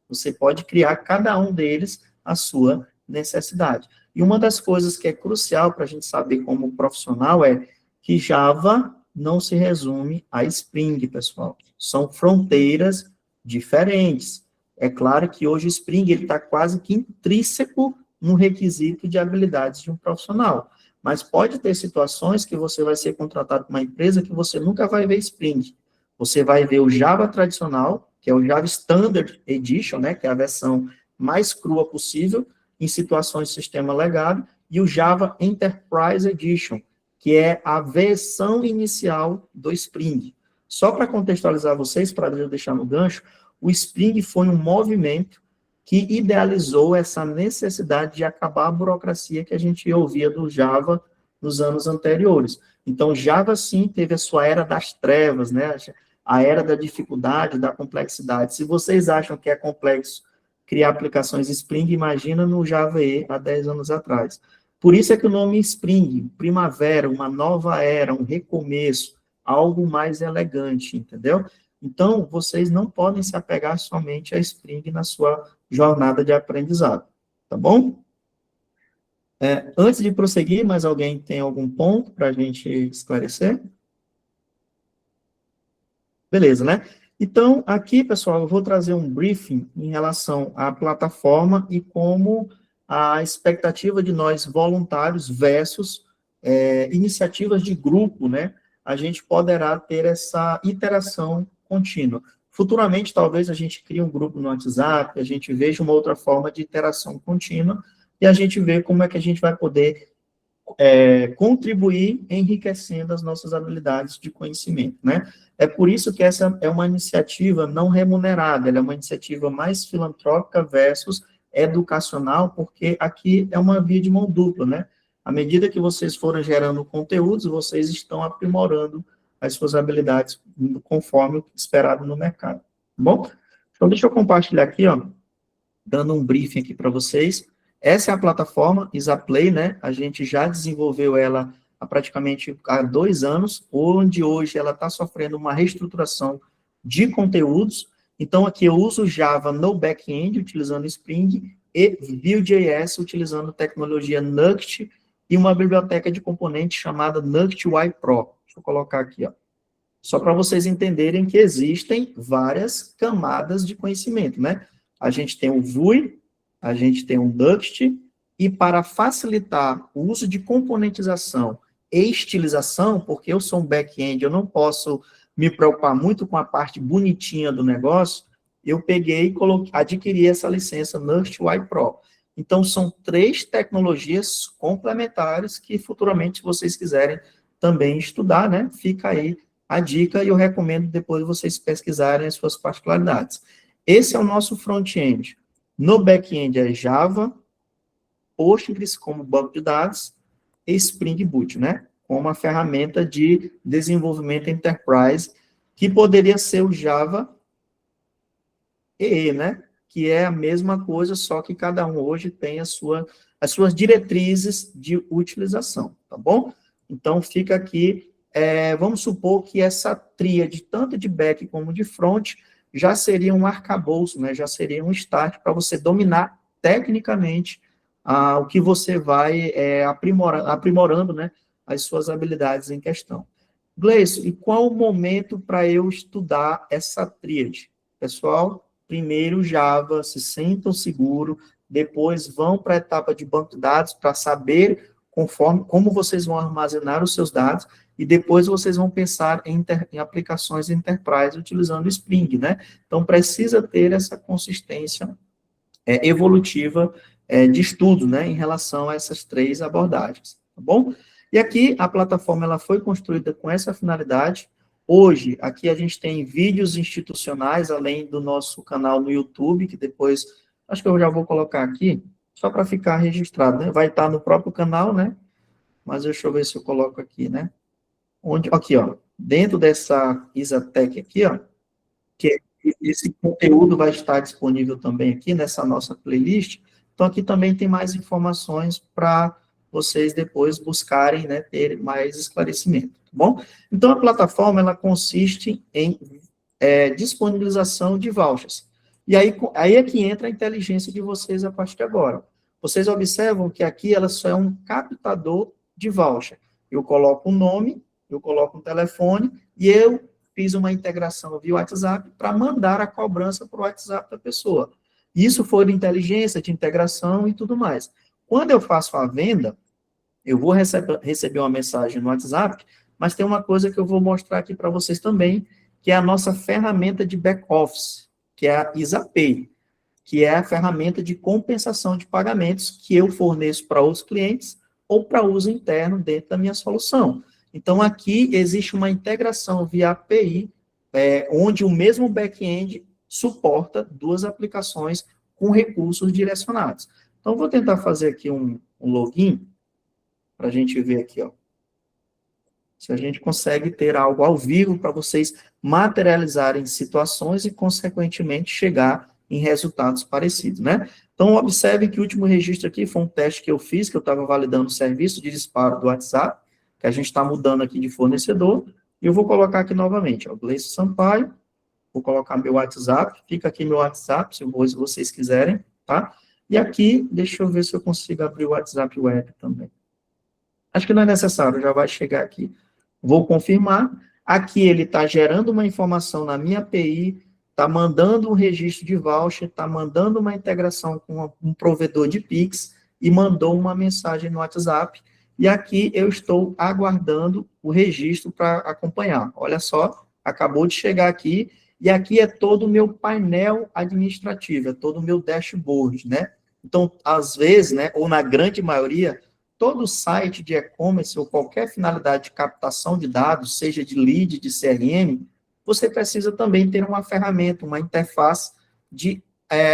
A: Você pode criar cada um deles a sua necessidade. E uma das coisas que é crucial para a gente saber como profissional é que Java não se resume a Spring, pessoal. São fronteiras diferentes. É claro que hoje o Spring está quase que intrínseco no requisito de habilidades de um profissional. Mas pode ter situações que você vai ser contratado por uma empresa que você nunca vai ver Spring. Você vai ver o Java tradicional, que é o Java Standard Edition, né, que é a versão mais crua possível, em situações de sistema legado, e o Java Enterprise Edition, que é a versão inicial do Spring. Só para contextualizar vocês, para deixar no gancho, o Spring foi um movimento que idealizou essa necessidade de acabar a burocracia que a gente ouvia do Java nos anos anteriores. Então, Java, sim, teve a sua era das trevas, né? A era da dificuldade, da complexidade. Se vocês acham que é complexo criar aplicações Spring, imagina no Java EE há 10 anos atrás. Por isso é que o nome Spring, primavera, uma nova era, um recomeço, algo mais elegante, entendeu? Então, vocês não podem se apegar somente a Spring na sua jornada de aprendizado, tá bom? Antes de prosseguir, mais alguém tem algum ponto para a gente esclarecer? Beleza, né? Então, aqui, pessoal, eu vou trazer um briefing em relação à plataforma e como a expectativa de nós voluntários versus iniciativas de grupo, né? A gente poderá ter essa interação contínua. Futuramente, talvez a gente crie um grupo no WhatsApp, a gente veja uma outra forma de interação contínua e a gente vê como é que a gente vai poder contribuir enriquecendo as nossas habilidades de conhecimento, né? É por isso que essa é uma iniciativa não remunerada, ela é uma iniciativa mais filantrópica versus educacional, porque aqui é uma via de mão dupla, né? À medida que vocês forem gerando conteúdos, vocês estão aprimorando as suas habilidades conforme o esperado no mercado, tá bom? Então, deixa eu compartilhar aqui, ó, dando um briefing aqui para vocês. Essa é a plataforma Isaplay, né? A gente já desenvolveu ela há praticamente 2 anos, onde hoje ela está sofrendo uma reestruturação de conteúdos. Então, aqui eu uso Java no back-end, utilizando Spring, e Vue.js, utilizando tecnologia Nuxt, e uma biblioteca de componentes chamada NuxtY Pro. Deixa eu colocar aqui, ó. Só para vocês entenderem que existem várias camadas de conhecimento, né? A gente tem o Vue, a gente tem o Nuxt, e para facilitar o uso de componentização e estilização, porque eu sou um back-end, eu não posso me preocupar muito com a parte bonitinha do negócio, eu peguei e adquiri essa licença NuxtY Pro. Então, são 3 tecnologias complementares que futuramente, se vocês quiserem também estudar, né, fica aí a dica e eu recomendo depois vocês pesquisarem as suas particularidades. Esse é o nosso front-end. No back-end é Java, Postgres como banco de dados e Spring Boot, né? Como uma ferramenta de desenvolvimento enterprise, que poderia ser o Java EE, né? Que é a mesma coisa, só que cada um hoje tem as suas diretrizes de utilização, tá bom? Então, fica aqui, vamos supor que essa tríade, tanto de back como de front, já seria um arcabouço, né? Já seria um start para você dominar tecnicamente o que você vai aprimorando, né? As suas habilidades em questão. Gleison, e qual o momento para eu estudar essa tríade? Pessoal, primeiro Java, se sentam seguro, depois vão para a etapa de banco de dados para saber como vocês vão armazenar os seus dados, e depois vocês vão pensar em aplicações enterprise utilizando Spring, né? Então, precisa ter essa consistência evolutiva de estudo, né, em relação a essas 3 abordagens, tá bom? E aqui, a plataforma, ela foi construída com essa finalidade. Hoje, aqui a gente tem vídeos institucionais, além do nosso canal no YouTube, que depois, acho que eu já vou colocar aqui, só para ficar registrado, né? Vai estar no próprio canal, né? Mas deixa eu ver se eu coloco aqui, né? Aqui, ó, dentro dessa Isatec aqui, ó, que esse conteúdo vai estar disponível também aqui nessa nossa playlist. Então, aqui também tem mais informações para vocês depois buscarem, né, ter mais esclarecimento, tá bom? Então, a plataforma, ela consiste em disponibilização de vouchers. E aí é que entra a inteligência de vocês a partir de agora. Vocês observam que aqui ela só é um captador de voucher. Eu coloco um nome, eu coloco um telefone, e eu fiz uma integração via WhatsApp para mandar a cobrança para o WhatsApp da pessoa. Isso foi de inteligência, de integração e tudo mais. Quando eu faço a venda, eu vou receber uma mensagem no WhatsApp, mas tem uma coisa que eu vou mostrar aqui para vocês também, que é a nossa ferramenta de back-office, que é a IsaPay, que é a ferramenta de compensação de pagamentos que eu forneço para os clientes ou para uso interno dentro da minha solução. Então, aqui existe uma integração via API, onde o mesmo back-end suporta 2 aplicações com recursos direcionados. Então, vou tentar fazer aqui um login, para a gente ver aqui, ó. Se a gente consegue ter algo ao vivo para vocês materializarem situações e, consequentemente, chegar em resultados parecidos, né? Então, observe que o último registro aqui foi um teste que eu fiz, que eu estava validando o serviço de disparo do WhatsApp, que a gente está mudando aqui de fornecedor, e eu vou colocar aqui novamente, ó, Gleison Sampaio, vou colocar meu WhatsApp, fica aqui meu WhatsApp, se vocês quiserem, tá? E aqui, deixa eu ver se eu consigo abrir o WhatsApp Web também. Acho que não é necessário, já vai chegar aqui. Vou confirmar. Aqui ele está gerando uma informação na minha API, está mandando um registro de voucher, está mandando uma integração com um provedor de Pix e mandou uma mensagem no WhatsApp. E aqui eu estou aguardando o registro para acompanhar. Olha só, acabou de chegar aqui. E aqui é todo o meu painel administrativo, é todo o meu dashboard, né? Então, às vezes, né, ou na grande maioria, todo site de e-commerce ou qualquer finalidade de captação de dados, seja de lead, de CRM, você precisa também ter uma ferramenta, uma interface de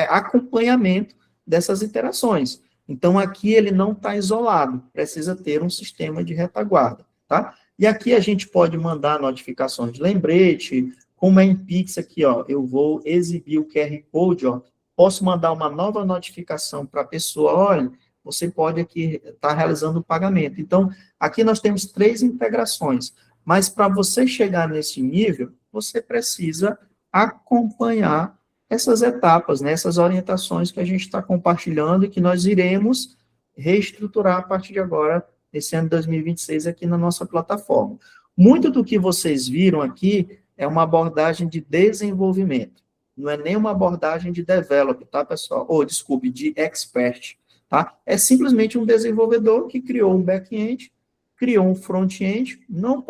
A: acompanhamento dessas interações. Então, aqui ele não está isolado, precisa ter um sistema de retaguarda, tá? E aqui a gente pode mandar notificações de lembrete, como é em Pix aqui, ó, eu vou exibir o QR Code, ó, posso mandar uma nova notificação para a pessoa, olha, você pode aqui estar realizando o pagamento. Então, aqui nós temos 3 integrações, mas para você chegar nesse nível, você precisa acompanhar essas etapas, né, essas orientações que a gente está compartilhando e que nós iremos reestruturar a partir de agora, nesse ano de 2026, aqui na nossa plataforma. Muito do que vocês viram aqui é uma abordagem de desenvolvimento, não é nem uma abordagem de develop, tá, pessoal? Ou, desculpe, de expert. Tá? É simplesmente um desenvolvedor que criou um back-end, criou um front-end, não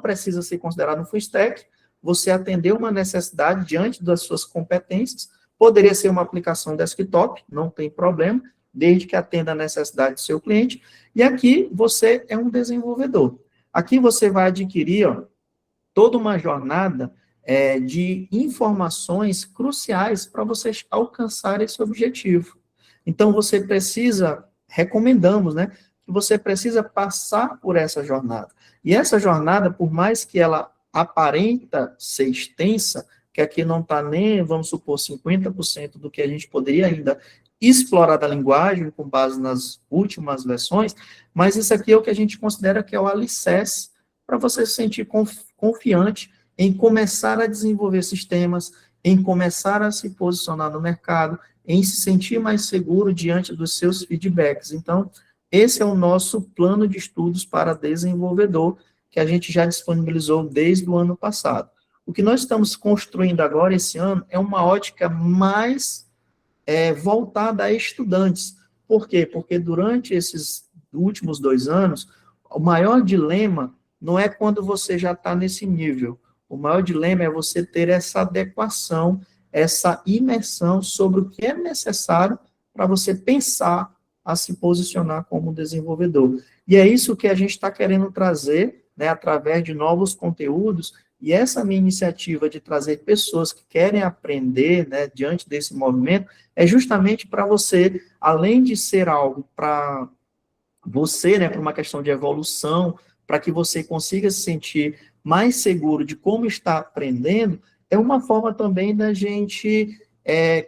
A: precisa ser considerado um full stack, você atendeu uma necessidade diante das suas competências, poderia ser uma aplicação desktop, não tem problema, desde que atenda a necessidade do seu cliente, e aqui você é um desenvolvedor. Aqui você vai adquirir, ó, toda uma jornada de informações cruciais para você alcançar esse objetivo. Então, você precisa, recomendamos, né, que você precisa passar por essa jornada. E essa jornada, por mais que ela aparenta ser extensa, que aqui não está nem, vamos supor, 50% do que a gente poderia ainda explorar da linguagem, com base nas últimas versões, mas isso aqui é o que a gente considera que é o alicerce para você se sentir confiante em começar a desenvolver sistemas, em começar a se posicionar no mercado, em se sentir mais seguro diante dos seus feedbacks. Então, esse é o nosso plano de estudos para desenvolvedor, que a gente já disponibilizou desde o ano passado. O que nós estamos construindo agora, esse ano, é uma ótica mais voltada a estudantes. Por quê? Porque durante esses últimos 2 anos, o maior dilema não é quando você já está nesse nível. O maior dilema é você ter essa adequação, essa imersão sobre o que é necessário para você pensar a se posicionar como desenvolvedor. E é isso que a gente está querendo trazer, né, através de novos conteúdos, e essa minha iniciativa de trazer pessoas que querem aprender, né, diante desse movimento, é justamente para você, além de ser algo para você, né, para uma questão de evolução, para que você consiga se sentir mais seguro de como está aprendendo, é uma forma também da gente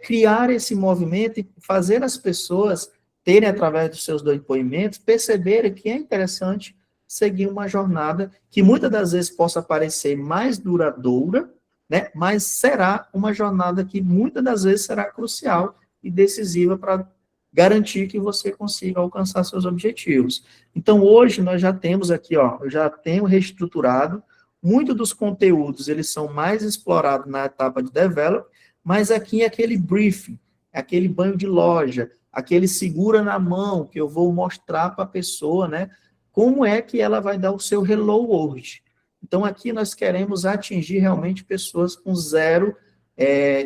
A: criar esse movimento e fazer as pessoas terem, através dos seus depoimentos, perceberem que é interessante seguir uma jornada que muitas das vezes possa parecer mais duradoura, né, mas será uma jornada que muitas das vezes será crucial e decisiva para garantir que você consiga alcançar seus objetivos. Então, hoje, nós já temos aqui, ó, eu já tenho reestruturado, muitos dos conteúdos, eles são mais explorados na etapa de develop, mas aqui é aquele briefing, aquele banho de loja, aquele segura na mão, que eu vou mostrar para a pessoa, né, como é que ela vai dar o seu hello world. Então, aqui nós queremos atingir realmente pessoas com 0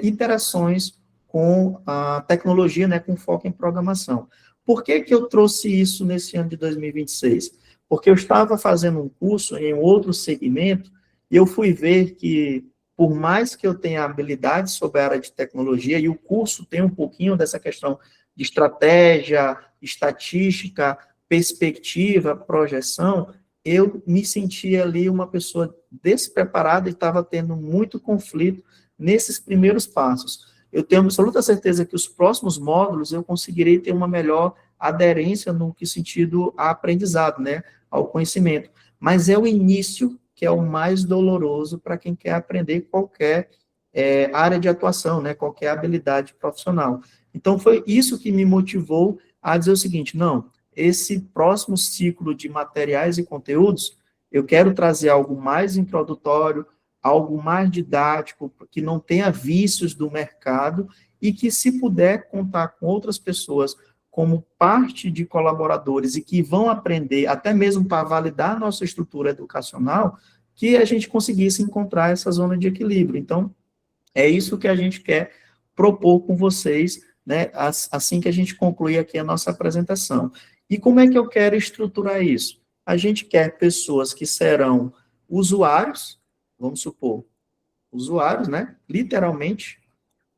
A: interações com a tecnologia, né, com foco em programação. Por que que eu trouxe isso nesse ano de 2026? Porque eu estava fazendo um curso em outro segmento e eu fui ver que, por mais que eu tenha habilidade sobre a área de tecnologia, e o curso tem um pouquinho dessa questão de estratégia, estatística, perspectiva, projeção, eu me sentia ali uma pessoa despreparada e estava tendo muito conflito nesses primeiros passos. Eu tenho absoluta certeza que os próximos módulos eu conseguirei ter uma melhor aderência no que sentido a aprendizado, né, ao conhecimento. Mas é o início que é o mais doloroso para quem quer aprender qualquer área de atuação, né? Qual que é a habilidade profissional. Então, foi isso que me motivou a dizer o seguinte, não, esse próximo ciclo de materiais e conteúdos, eu quero trazer algo mais introdutório, algo mais didático, que não tenha vícios do mercado e que, se puder contar com outras pessoas como parte de colaboradores e que vão aprender, até mesmo para validar a nossa estrutura educacional, que a gente conseguisse encontrar essa zona de equilíbrio. Então, é isso que a gente quer propor com vocês, né, assim que a gente concluir aqui a nossa apresentação. E como é que eu quero estruturar isso? A gente quer pessoas que serão usuários, vamos supor, usuários, né, literalmente,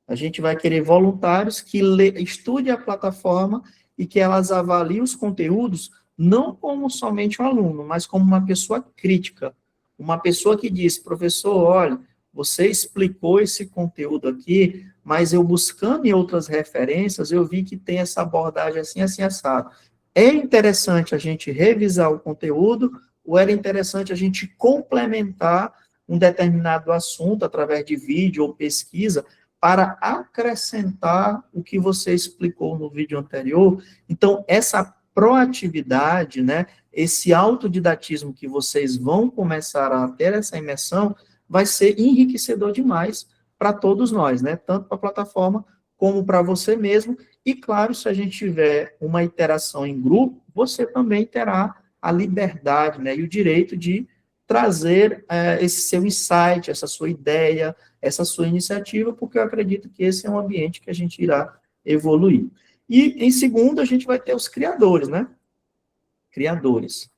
A: a gente vai querer voluntários que estudem a plataforma e que elas avaliem os conteúdos, não como somente um aluno, mas como uma pessoa crítica, uma pessoa que diz, professor, olha, você explicou esse conteúdo aqui, mas eu buscando em outras referências, eu vi que tem essa abordagem assim, assim, assado. É interessante a gente revisar o conteúdo, ou era interessante a gente complementar um determinado assunto através de vídeo ou pesquisa, para acrescentar o que você explicou no vídeo anterior. Então, essa proatividade, né, esse autodidatismo que vocês vão começar a ter essa imersão, vai ser enriquecedor demais para todos nós, né, tanto para a plataforma como para você mesmo, e claro, se a gente tiver uma interação em grupo, você também terá a liberdade, né, e o direito de trazer esse seu insight, essa sua ideia, essa sua iniciativa, porque eu acredito que esse é um ambiente que a gente irá evoluir. E, em segundo, a gente vai ter os criadores, né? Criadores.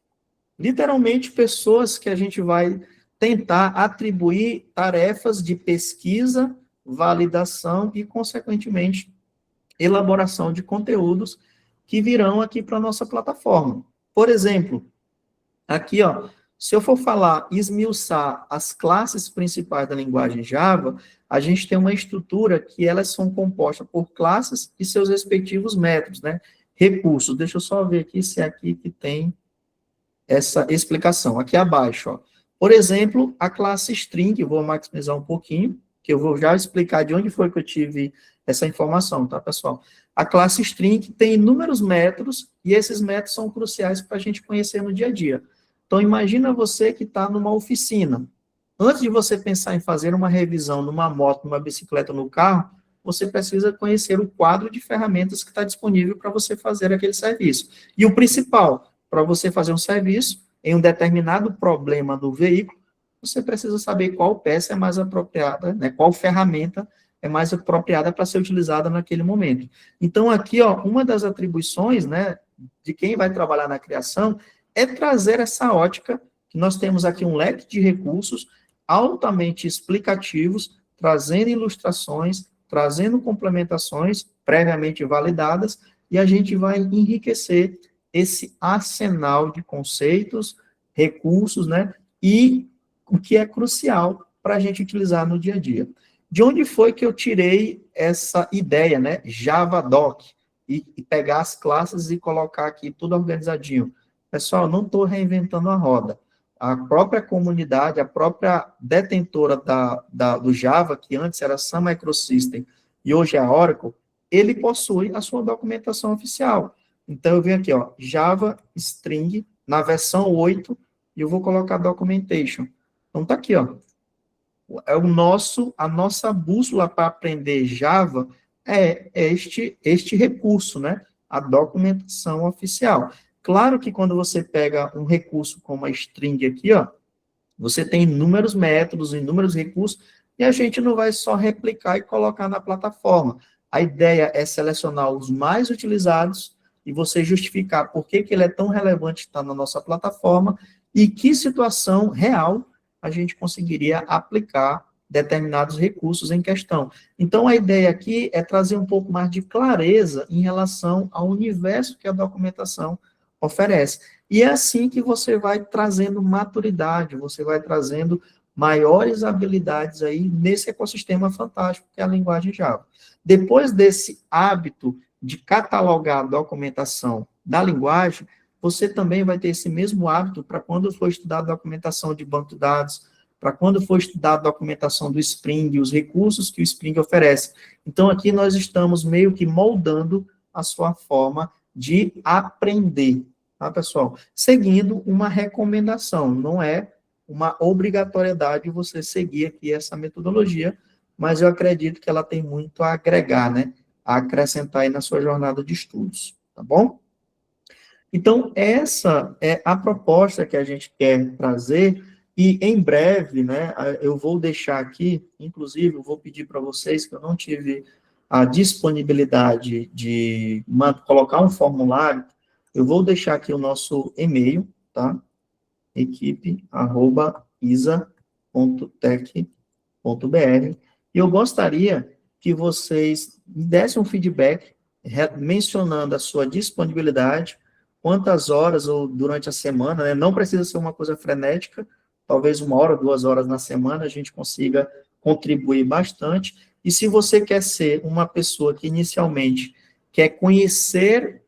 A: Literalmente, pessoas que a gente vai tentar atribuir tarefas de pesquisa, validação e, consequentemente, elaboração de conteúdos que virão aqui para a nossa plataforma. Por exemplo, aqui, ó, se eu for falar, esmiuçar as classes principais da linguagem Java, a gente tem uma estrutura que elas são compostas por classes e seus respectivos métodos, né? Recursos. Deixa eu só ver aqui se é aqui que tem essa explicação. Aqui abaixo, ó. Por exemplo, a classe string, vou maximizar um pouquinho, que eu vou já explicar de onde foi que eu tive essa informação, tá, pessoal? A classe string tem inúmeros métodos, e esses métodos são cruciais para a gente conhecer no dia a dia. Então, imagina você que está numa oficina. Antes de você pensar em fazer uma revisão numa moto, numa bicicleta, no carro, você precisa conhecer o quadro de ferramentas que está disponível para você fazer aquele serviço. E o principal, para você fazer um serviço em um determinado problema do veículo, você precisa saber qual peça é mais apropriada, né, qual ferramenta é mais apropriada para ser utilizada naquele momento. Então, aqui, ó, uma das atribuições, né, de quem vai trabalhar na criação é trazer essa ótica, que nós temos aqui um leque de recursos altamente explicativos, trazendo ilustrações, trazendo complementações previamente validadas, e a gente vai enriquecer esse arsenal de conceitos, recursos, né, e o que é crucial para a gente utilizar no dia a dia. De onde foi que eu tirei essa ideia, né, JavaDoc, e pegar as classes e colocar aqui tudo organizadinho? Pessoal, não estou reinventando a roda. A própria comunidade, a própria detentora do Java, que antes era Sun Microsystem e hoje é a Oracle, ele possui a sua documentação oficial. Então, eu venho aqui, ó, Java String, na versão 8, e eu vou colocar Documentation. Então, tá aqui, ó. É a nossa bússola para aprender Java é este recurso, né? A documentação oficial. Claro que quando você pega um recurso como a string aqui, ó, você tem inúmeros métodos, inúmeros recursos, e a gente não vai só replicar e colocar na plataforma. A ideia é selecionar os mais utilizados e você justificar por que ele é tão relevante estar na nossa plataforma e que situação real a gente conseguiria aplicar determinados recursos em questão. Então, a ideia aqui é trazer um pouco mais de clareza em relação ao universo que a documentação oferece. E é assim que você vai trazendo maturidade, você vai trazendo maiores habilidades aí nesse ecossistema fantástico que é a linguagem Java. Depois desse hábito de catalogar a documentação da linguagem, você também vai ter esse mesmo hábito para quando for estudar a documentação de banco de dados, para quando for estudar a documentação do Spring, os recursos que o Spring oferece. Então, aqui nós estamos meio que moldando a sua forma de aprender, tá, pessoal? Seguindo uma recomendação, não é uma obrigatoriedade você seguir aqui essa metodologia, mas eu acredito que ela tem muito a agregar, né? A acrescentar aí na sua jornada de estudos, tá bom? Então, essa é a proposta que a gente quer trazer, e em breve, né, eu vou deixar aqui, inclusive, eu vou pedir para vocês, que eu não tive a disponibilidade de colocar um formulário, eu vou deixar aqui o nosso e-mail, tá? equipe@isa.tech.br, e eu gostaria que vocês me dessem um feedback mencionando a sua disponibilidade, quantas horas ou durante a semana, né? Não precisa ser uma coisa frenética, talvez 1 hora, 2 horas na semana a gente consiga contribuir bastante. E se você quer ser uma pessoa que inicialmente quer conhecer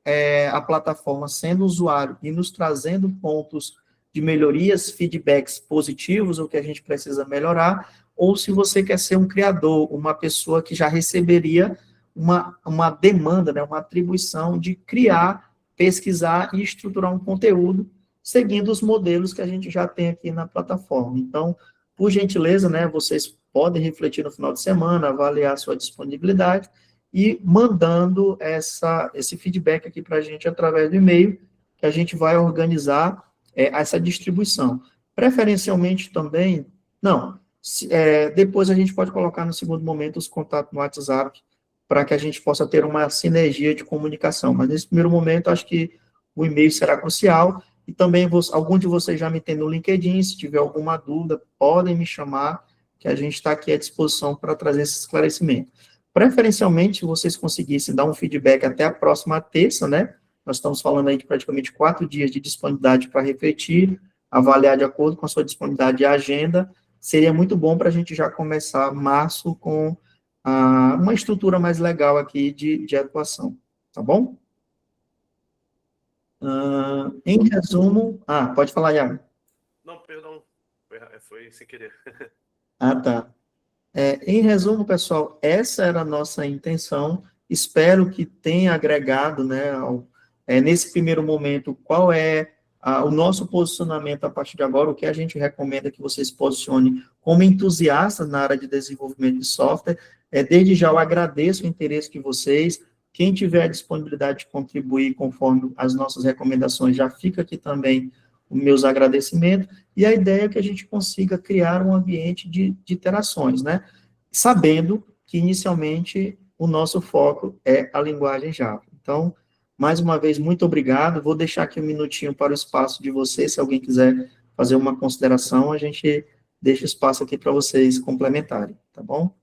A: a plataforma sendo usuário e nos trazendo pontos de melhorias, feedbacks positivos, o que a gente precisa melhorar, ou se você quer ser um criador, uma pessoa que já receberia uma demanda, né, uma atribuição de criar, pesquisar e estruturar um conteúdo, seguindo os modelos que a gente já tem aqui na plataforma. Então, por gentileza, né, vocês podem refletir no final de semana, avaliar a sua disponibilidade e mandando esse feedback aqui para a gente através do e-mail, que a gente vai organizar essa distribuição. Preferencialmente também, depois a gente pode colocar no segundo momento os contatos no WhatsApp, para que a gente possa ter uma sinergia de comunicação. Mas nesse primeiro momento, acho que o e-mail será crucial, e também algum de vocês já me tem no LinkedIn, se tiver alguma dúvida, podem me chamar, que a gente está aqui à disposição para trazer esse esclarecimento. Preferencialmente, se vocês conseguissem dar um feedback até a próxima terça, né? Nós estamos falando aí de praticamente 4 dias de disponibilidade para refletir, avaliar de acordo com a sua disponibilidade e agenda. Seria muito bom para a gente já começar março com uma estrutura mais legal aqui de atuação, tá bom? Em resumo... pode falar, Iago.
B: Não, perdão, foi sem querer.
A: Tá. Em resumo, pessoal, essa era a nossa intenção. Espero que tenha agregado, né, nesse primeiro momento, qual é o nosso posicionamento a partir de agora, o que a gente recomenda que vocês posicionem como entusiastas na área de desenvolvimento de software. Desde já eu agradeço o interesse de vocês. Quem tiver a disponibilidade de contribuir conforme as nossas recomendações, já fica aqui também os meus agradecimentos, e a ideia é que a gente consiga criar um ambiente de interações, né? Sabendo que, inicialmente, o nosso foco é a linguagem Java. Então, mais uma vez, muito obrigado. Vou deixar aqui um minutinho para o espaço de vocês, se alguém quiser fazer uma consideração, a gente deixa espaço aqui para vocês complementarem, tá bom?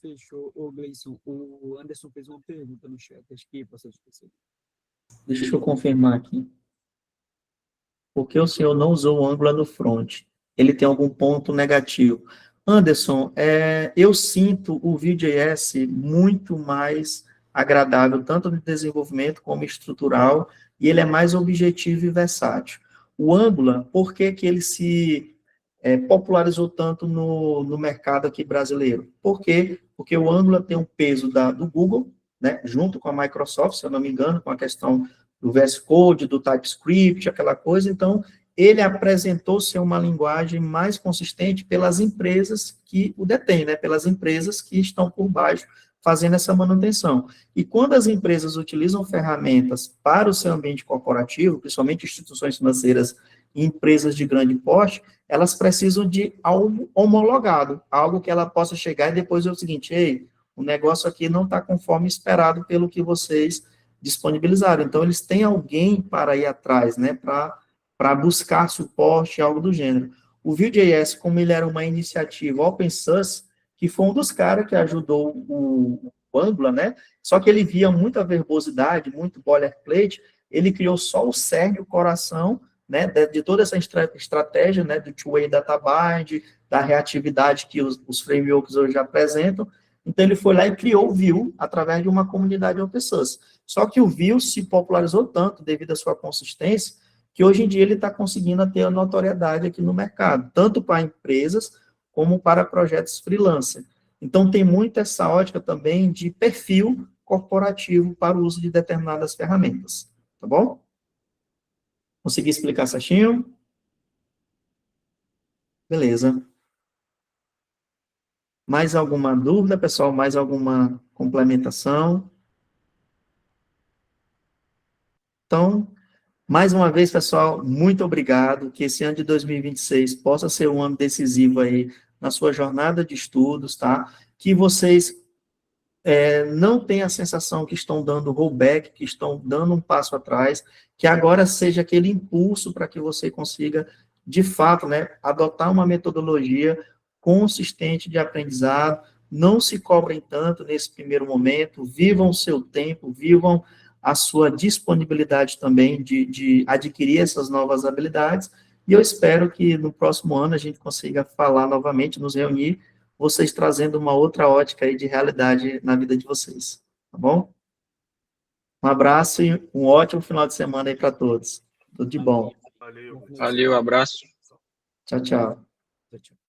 D: Fechou. Ô, Gleison, o Anderson fez uma pergunta no chat, acho que posso esquecer.
A: Deixa eu confirmar aqui. Por que o senhor não usou o Angular no front? Ele tem algum ponto negativo? Anderson, eu sinto o Vue.js muito mais agradável, tanto no desenvolvimento como estrutural, e ele é mais objetivo e versátil. O Angular, por que ele se popularizou tanto no mercado aqui brasileiro? Por quê? Porque o Angular tem um peso do Google, né, junto com a Microsoft, se eu não me engano, com a questão do VS Code, do TypeScript, aquela coisa. Então, ele apresentou ser uma linguagem mais consistente pelas empresas que o detêm, né, pelas empresas que estão por baixo fazendo essa manutenção. E quando as empresas utilizam ferramentas para o seu ambiente corporativo, principalmente instituições financeiras e empresas de grande porte, elas precisam de algo homologado, algo que ela possa chegar e depois dizer o seguinte: ei, o negócio aqui não está conforme esperado pelo que vocês disponibilizaram. Então, eles têm alguém para ir atrás, né, para buscar suporte, algo do gênero. O Vue.js, como ele era uma iniciativa open source, que foi um dos caras que ajudou o Angular, né, só que ele via muita verbosidade, muito boilerplate, ele criou só o cerne, o coração, né, de toda essa estratégia, né, do two-way data bind, da reatividade que os frameworks hoje apresentam. Então, ele foi lá e criou o Vue através de uma comunidade open source. Só que o Vue se popularizou tanto devido à sua consistência, que hoje em dia ele está conseguindo ter a notoriedade aqui no mercado, tanto para empresas como para projetos freelancer. Então, tem muito essa ótica também de perfil corporativo para o uso de determinadas ferramentas, tá bom? Consegui explicar certinho? Beleza. Mais alguma dúvida, pessoal? Mais alguma complementação? Então, mais uma vez, pessoal, muito obrigado. Que esse ano de 2026 possa ser um ano decisivo aí na sua jornada de estudos, tá? Que vocês não tenham a sensação que estão dando rollback, que estão dando um passo atrás, que agora seja aquele impulso para que você consiga, de fato, né, adotar uma metodologia consistente de aprendizado. Não se cobrem tanto nesse primeiro momento, vivam o seu tempo, vivam a sua disponibilidade também de adquirir essas novas habilidades, e eu espero que no próximo ano a gente consiga falar novamente, nos reunir, vocês trazendo uma outra ótica aí de realidade na vida de vocês, tá bom? Um abraço e um ótimo final de semana aí para todos. Tudo de bom.
B: Valeu.
E: Valeu, abraço.
A: Tchau, tchau.
D: Tchau, tchau.